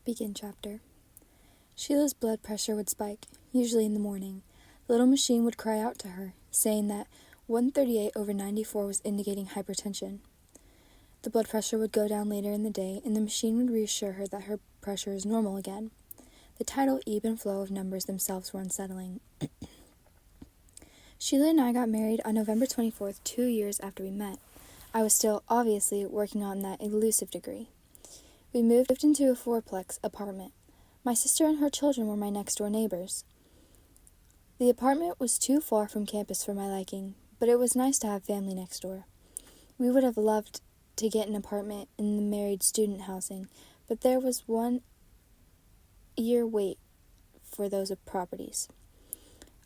Begin chapter. Sheila's blood pressure would spike, usually in the morning. The little machine would cry out to her, saying that 138/94 was indicating hypertension. The blood pressure would go down later in the day, and the machine would reassure her that her pressure is normal again. The tidal ebb and flow of numbers themselves were unsettling. Sheila and I got married on November 24th, 2 years after we met. I was still, obviously, working on that elusive degree. We moved into a fourplex apartment. My sister and her children were my next-door neighbors. The apartment was too far from campus for my liking, but it was nice to have family next door. We would have loved to get an apartment in the married student housing, but there was 1 year wait for those properties.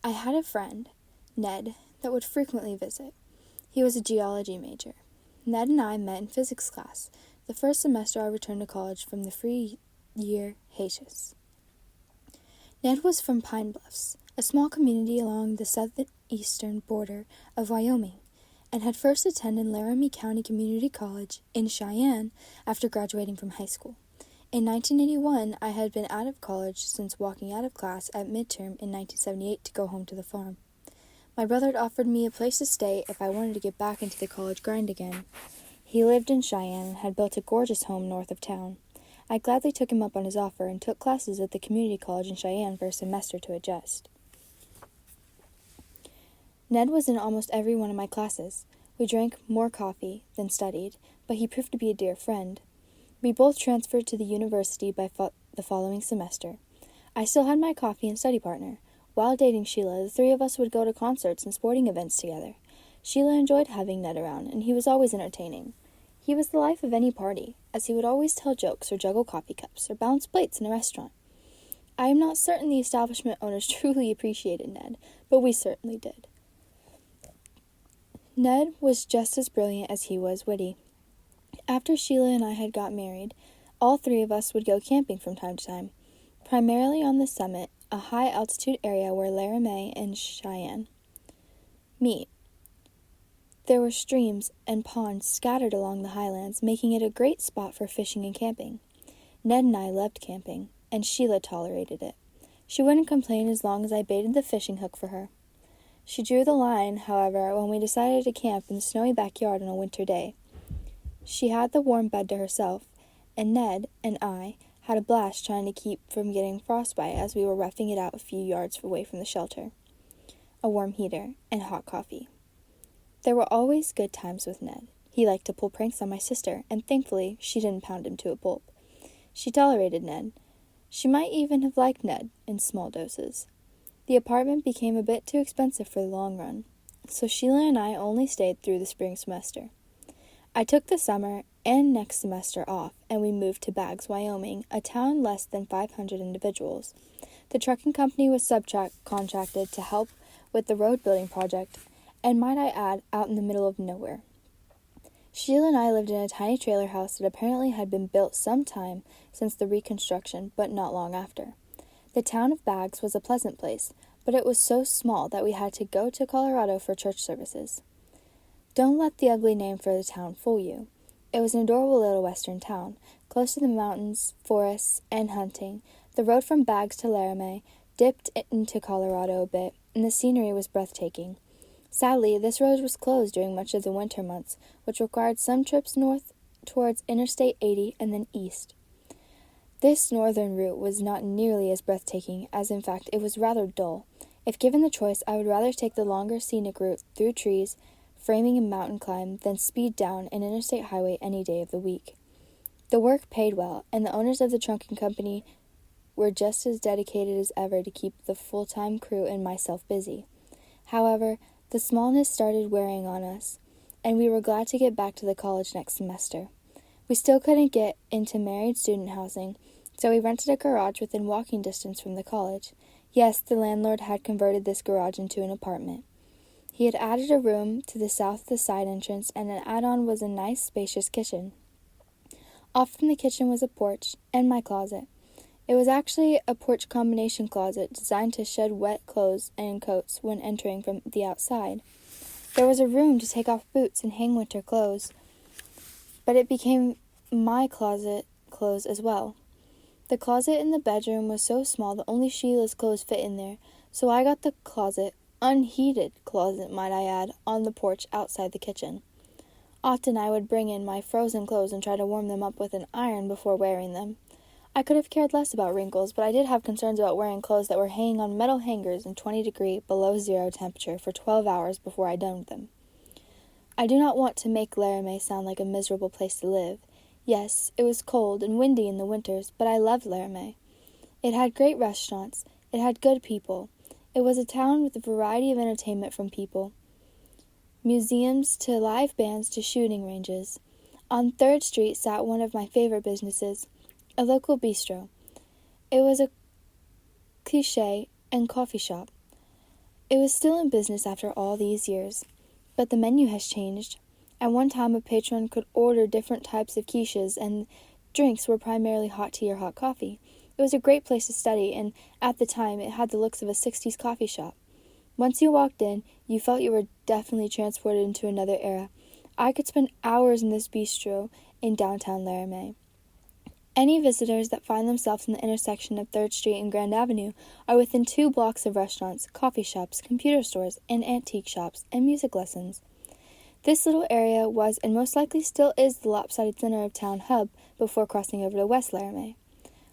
I had a friend, Ned, that would frequently visit. He was a geology major. Ned and I met in physics class, the first semester I returned to college from the free year hiatus. Ned was from Pine Bluffs, a small community along the southeastern border of Wyoming, and had first attended Laramie County Community College in Cheyenne after graduating from high school. In 1981, I had been out of college since walking out of class at midterm in 1978 to go home to the farm. My brother had offered me a place to stay if I wanted to get back into the college grind again. He lived in Cheyenne and had built a gorgeous home north of town. I gladly took him up on his offer and took classes at the community college in Cheyenne for a semester to adjust. Ned was in almost every one of my classes. We drank more coffee than studied, but he proved to be a dear friend. We both transferred to the university by the following semester. I still had my coffee and study partner. While dating Sheila, the three of us would go to concerts and sporting events together. Sheila enjoyed having Ned around, and he was always entertaining. He was the life of any party, as he would always tell jokes or juggle coffee cups or balance plates in a restaurant. I am not certain the establishment owners truly appreciated Ned, but we certainly did. Ned was just as brilliant as he was witty. After Sheila and I had got married, all three of us would go camping from time to time, primarily on the summit, a high-altitude area where Laramie and Cheyenne meet. There were streams and ponds scattered along the highlands, making it a great spot for fishing and camping. Ned and I loved camping, and Sheila tolerated it. She wouldn't complain as long as I baited the fishing hook for her. She drew the line, however, when we decided to camp in the snowy backyard on a winter day. She had the warm bed to herself, and Ned and I had a blast trying to keep from getting frostbite as we were roughing it out a few yards away from the shelter. A warm heater and hot coffee. There were always good times with Ned. He liked to pull pranks on my sister, and thankfully she didn't pound him to a pulp. She tolerated Ned. She might even have liked Ned in small doses. The apartment became a bit too expensive for the long run, so Sheila and I only stayed through the spring semester. I took the summer and next semester off, and we moved to Baggs, Wyoming, a town less than 500 individuals. The trucking company was subcontracted to help with the road building project, and might I add, out in the middle of nowhere. Sheila and I lived in a tiny trailer house that apparently had been built some time since the reconstruction, but not long after. The town of Baggs was a pleasant place, but it was so small that we had to go to Colorado for church services. Don't let the ugly name for the town fool you. It was an adorable little western town, close to the mountains, forests, and hunting. The road from Baggs to Laramie dipped into Colorado a bit, and the scenery was breathtaking. Sadly, this road was closed during much of the winter months, which required some trips north towards Interstate 80 and then east. This northern route was not nearly as breathtaking, as in fact it was rather dull. If given the choice, I would rather take the longer scenic route through trees, framing a mountain climb, than speed down an interstate highway any day of the week. The work paid well, and the owners of the trucking company were just as dedicated as ever to keep the full-time crew and myself busy. However, the smallness started wearing on us, and we were glad to get back to the college next semester. We still couldn't get into married student housing, so we rented a garage within walking distance from the college. Yes, the landlord had converted this garage into an apartment. He had added a room to the south of the side entrance, and an add-on was a nice, spacious kitchen. Off from the kitchen was a porch, and my closet. It was actually a porch combination closet designed to shed wet clothes and coats when entering from the outside. There was a room to take off boots and hang winter clothes, but it became my closet clothes as well. The closet in the bedroom was so small that only Sheila's clothes fit in there, so I got the closet, unheated closet might I add, on the porch outside the kitchen. Often I would bring in my frozen clothes and try to warm them up with an iron before wearing them. I could have cared less about wrinkles, but I did have concerns about wearing clothes that were hanging on metal hangers in 20-degree below zero temperature for 12 hours before I donned them. I do not want to make Laramie sound like a miserable place to live. Yes, it was cold and windy in the winters, but I loved Laramie. It had great restaurants. It had good people. It was a town with a variety of entertainment from people. Museums to live bands to shooting ranges. On 3rd Street sat one of my favorite businesses, a local bistro. It was a cliché and coffee shop. It was still in business after all these years, but the menu has changed. At one time, a patron could order different types of quiches, and drinks were primarily hot tea or hot coffee. It was a great place to study, and at the time, it had the looks of a 60s coffee shop. Once you walked in, you felt you were definitely transported into another era. I could spend hours in this bistro in downtown Laramie. Any visitors that find themselves in the intersection of 3rd Street and Grand Avenue are within 2 blocks of restaurants, coffee shops, computer stores, and antique shops, and music lessons. This little area was, and most likely still is, the lopsided center of town hub before crossing over to West Laramie.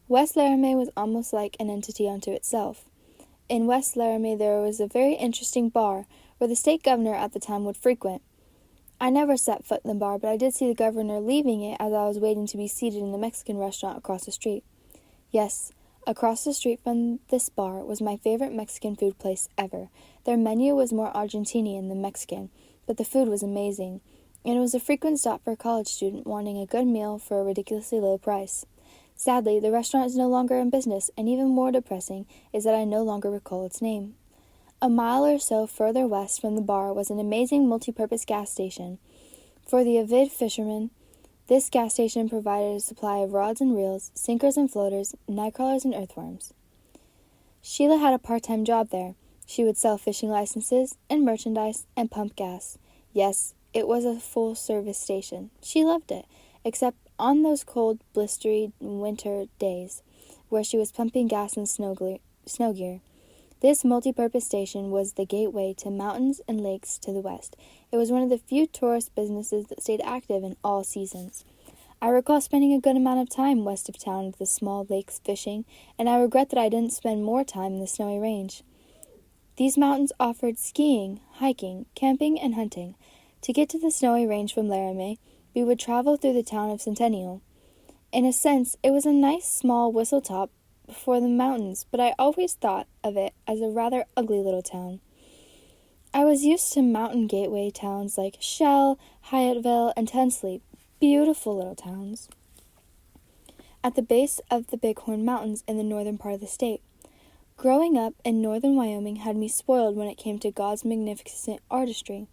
West Laramie was almost like an entity unto itself. In West Laramie there was a very interesting bar where the state governor at the time would frequent. I never set foot in the bar, but I did see the governor leaving it as I was waiting to be seated in the Mexican restaurant across the street. Yes, across the street from this bar was my favorite Mexican food place ever. Their menu was more Argentinian than Mexican, but the food was amazing, and it was a frequent stop for a college student wanting a good meal for a ridiculously low price. Sadly, the restaurant is no longer in business, and even more depressing is that I no longer recall its name. A mile or so further west from the bar was an amazing multi-purpose gas station. For the avid fishermen, this gas station provided a supply of rods and reels, sinkers and floaters, nightcrawlers and earthworms. Sheila had a part-time job there. She would sell fishing licenses and merchandise and pump gas. Yes, it was a full-service station. She loved it, except on those cold, blistery winter days where she was pumping gas in snow gear. This multi-purpose station was the gateway to mountains and lakes to the west. It was one of the few tourist businesses that stayed active in all seasons. I recall spending a good amount of time west of town at the small lakes fishing, and I regret that I didn't spend more time in the snowy range. These mountains offered skiing, hiking, camping, and hunting. To get to the snowy range from Laramie, we would travel through the town of Centennial. In a sense, it was a nice small whistle-top for the mountains, but I always thought of it as a rather ugly little town. I was used to mountain gateway towns like Shell, Hyattville, and Tensleep, beautiful little towns at the base of the Bighorn Mountains in the northern part of the state. Growing up in northern Wyoming had me spoiled when it came to God's magnificent artistry.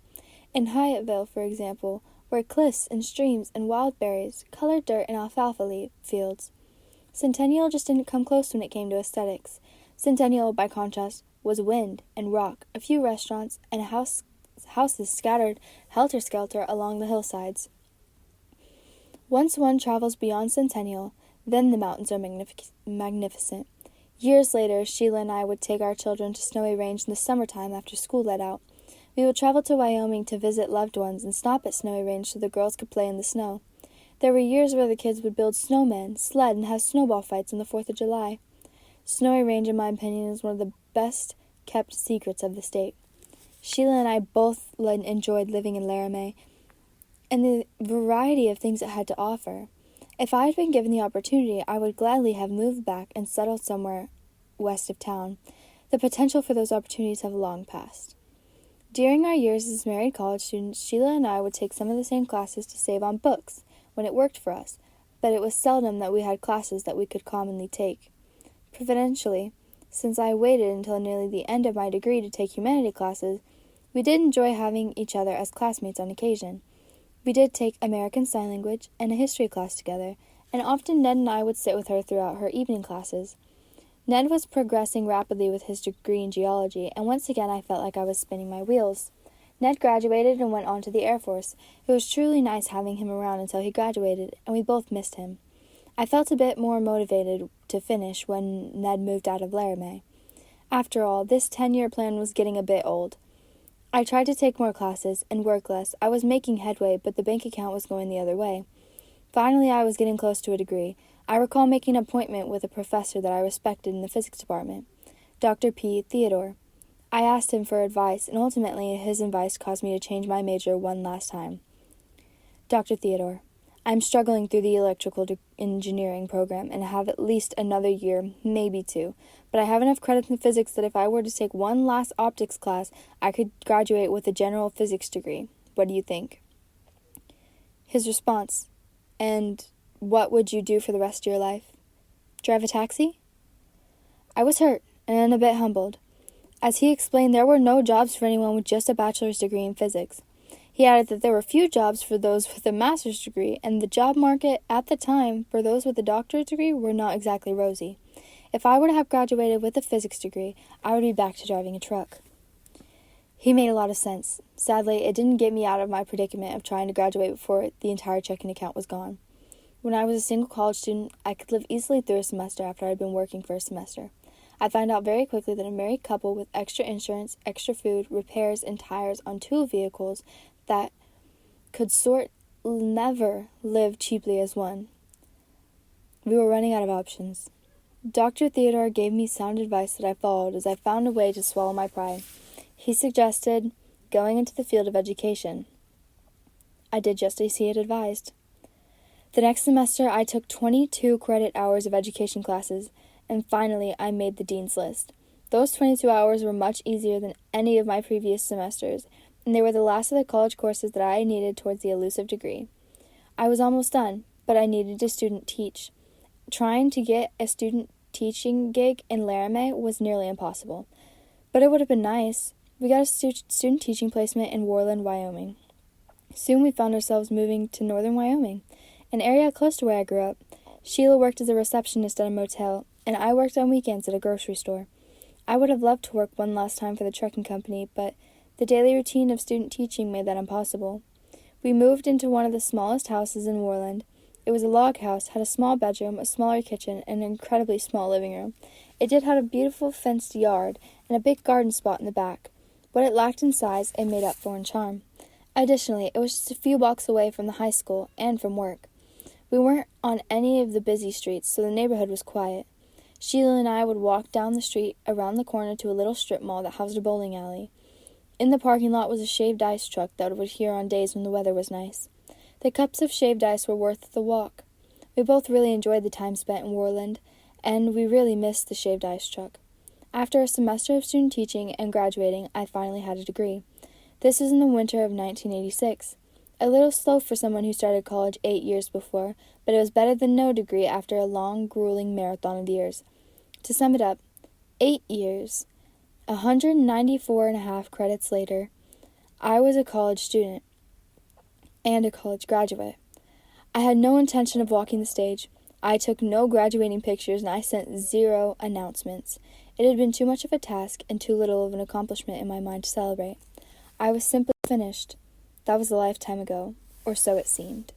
In Hyattville, for example, were cliffs and streams and wild berries, colored dirt and alfalfa fields. Centennial just didn't come close when it came to aesthetics. Centennial, by contrast, was wind and rock, a few restaurants, and houses scattered helter-skelter along the hillsides. Once one travels beyond Centennial, then the mountains are magnificent. Years later, Sheila and I would take our children to Snowy Range in the summertime after school let out. We would travel to Wyoming to visit loved ones and stop at Snowy Range so the girls could play in the snow. There were years where the kids would build snowmen, sled, and have snowball fights on the 4th of July. Snowy Range, in my opinion, is one of the best-kept secrets of the state. Sheila and I both enjoyed living in Laramie and the variety of things it had to offer. If I had been given the opportunity, I would gladly have moved back and settled somewhere west of town. The potential for those opportunities have long passed. During our years as married college students, Sheila and I would take some of the same classes to save on books when it worked for us, but it was seldom that we had classes that we could commonly take. Providentially, since I waited until nearly the end of my degree to take humanity classes, we did enjoy having each other as classmates on occasion. We did take American Sign Language and a history class together, and often Ned and I would sit with her throughout her evening classes. Ned was progressing rapidly with his degree in geology, and once again I felt like I was spinning my wheels. Ned graduated and went on to the Air Force. It was truly nice having him around until he graduated, and we both missed him. I felt a bit more motivated to finish when Ned moved out of Laramie. After all, this 10-year plan was getting a bit old. I tried to take more classes and work less. I was making headway, but the bank account was going the other way. Finally, I was getting close to a degree. I recall making an appointment with a professor that I respected in the physics department, Dr. P. Theodore. I asked him for advice, and ultimately his advice caused me to change my major one last time. Dr. Theodore, I'm struggling through the electrical engineering program and have at least another year, maybe 2, but I have enough credits in physics that if I were to take one last optics class, I could graduate with a general physics degree. What do you think? His response, and what would you do for the rest of your life? Drive a taxi? I was hurt and a bit humbled. As he explained, there were no jobs for anyone with just a bachelor's degree in physics. He added that there were few jobs for those with a master's degree, and the job market at the time for those with a doctorate degree were not exactly rosy. If I were to have graduated with a physics degree, I would be back to driving a truck. He made a lot of sense. Sadly, it didn't get me out of my predicament of trying to graduate before the entire checking account was gone. When I was a single college student, I could live easily through a semester after I had been working for a semester. I found out very quickly that a married couple with extra insurance, extra food, repairs, and tires on 2 vehicles that could never live cheaply as one. We were running out of options. Dr. Theodore gave me sound advice that I followed as I found a way to swallow my pride. He suggested going into the field of education. I did just as he had advised. The next semester, I took 22 credit hours of education classes, and finally I made the dean's list. Those 22 hours were much easier than any of my previous semesters, and they were the last of the college courses that I needed towards the elusive degree. I was almost done, but I needed to student teach. Trying to get a student teaching gig in Laramie was nearly impossible, but it would have been nice. We got a student teaching placement in Worland, Wyoming. Soon we found ourselves moving to northern Wyoming, an area close to where I grew up. Sheila worked as a receptionist at a motel, and I worked on weekends at a grocery store. I would have loved to work one last time for the trucking company, but the daily routine of student teaching made that impossible. We moved into one of the smallest houses in Worland. It was a log house, had a small bedroom, a smaller kitchen, and an incredibly small living room. It did have a beautiful fenced yard and a big garden spot in the back. What it lacked in size, it made up for in charm. Additionally, it was just a few blocks away from the high school and from work. We weren't on any of the busy streets, so the neighborhood was quiet. Sheila and I would walk down the street around the corner to a little strip mall that housed a bowling alley. In the parking lot was a shaved ice truck that would hear on days when the weather was nice. The cups of shaved ice were worth the walk. We both really enjoyed the time spent in Worland, and we really missed the shaved ice truck. After a semester of student teaching and graduating, I finally had a degree. This was in the winter of 1986. A little slow for someone who started college 8 years before, but it was better than no degree after a long, grueling marathon of years. To sum it up, 8 years, 194.5 credits later, I was a college student and a college graduate. I had no intention of walking the stage. I took no graduating pictures, and I sent 0 announcements. It had been too much of a task and too little of an accomplishment in my mind to celebrate. I was simply finished. That was a lifetime ago, or so it seemed.